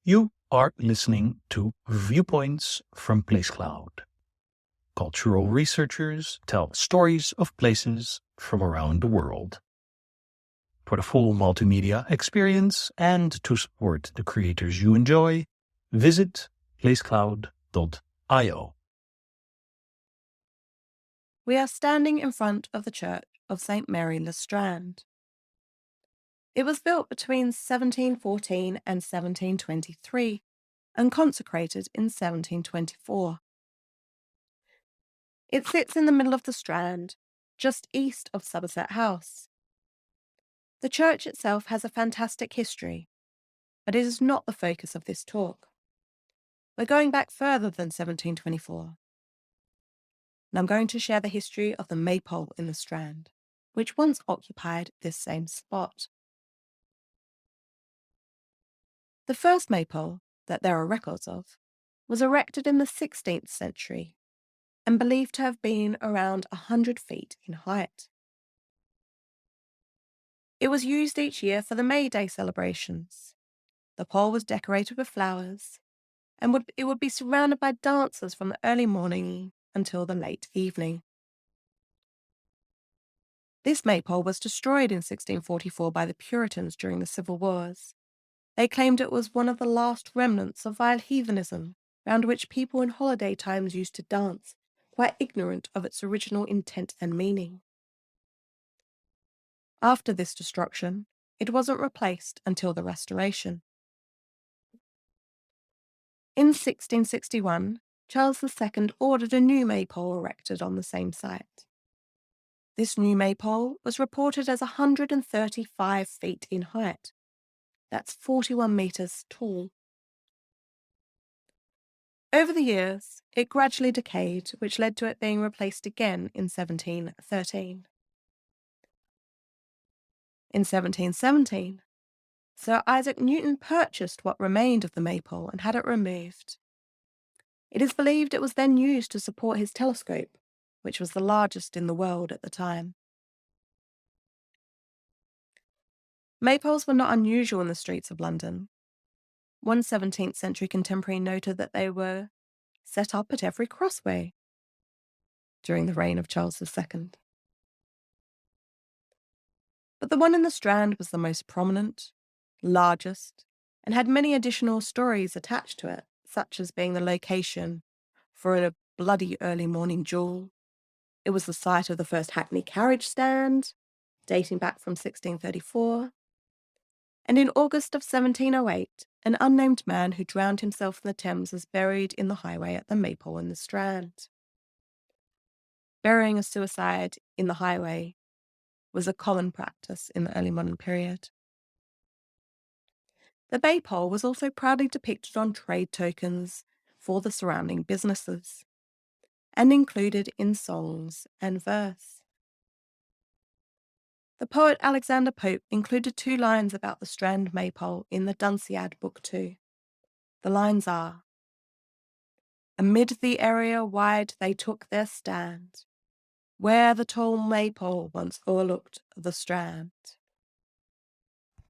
You are listening to Viewpoints from PlaceCloud. Cultural researchers tell stories of places from around the world. For the full multimedia experience and to support the creators you enjoy, visit placecloud.io. We are standing in front of the Church of St. Mary le Strand. It was built between 1714 and 1723 and consecrated in 1724. It sits in the middle of the Strand, just east of Somerset House. The church itself has a fantastic history, but it is not the focus of this talk. We're going back further than 1724. And I'm going to share the history of the Maypole in the Strand, which once occupied this same spot. The first Maypole that there are records of was erected in the 16th century and believed to have been around 100 feet in height. It was used each year for the May Day celebrations. The pole was decorated with flowers, and it would be surrounded by dancers from the early morning until the late evening. This Maypole was destroyed in 1644 by the Puritans during the Civil Wars. They claimed it was one of the last remnants of vile heathenism, round which people in holiday times used to dance, quite ignorant of its original intent and meaning. After this destruction, it wasn't replaced until the Restoration. In 1661, Charles II ordered a new Maypole erected on the same site. This new Maypole was reported as 135 feet in height. That's 41 metres tall. Over the years, it gradually decayed, which led to it being replaced again in 1713. In 1717, Sir Isaac Newton purchased what remained of the Maypole and had it removed. It is believed it was then used to support his telescope, which was the largest in the world at the time. Maypoles were not unusual in the streets of London. One 17th century contemporary noted that they were set up at every crossway during the reign of Charles II. But the one in the Strand was the most prominent, largest, and had many additional stories attached to it, such as being the location for a bloody early morning duel. It was the site of the first hackney carriage stand, dating back from 1634. And in August of 1708, an unnamed man who drowned himself in the Thames was buried in the highway at the Maypole in the Strand. Burying a suicide in the highway was a common practice in the early modern period. The Maypole was also proudly depicted on trade tokens for the surrounding businesses, and included in songs and verse. The poet Alexander Pope included 2 lines about the Strand Maypole in the Dunciad Book 2. The lines are, "Amid the area wide they took their stand, where the tall Maypole once o'erlooked the Strand."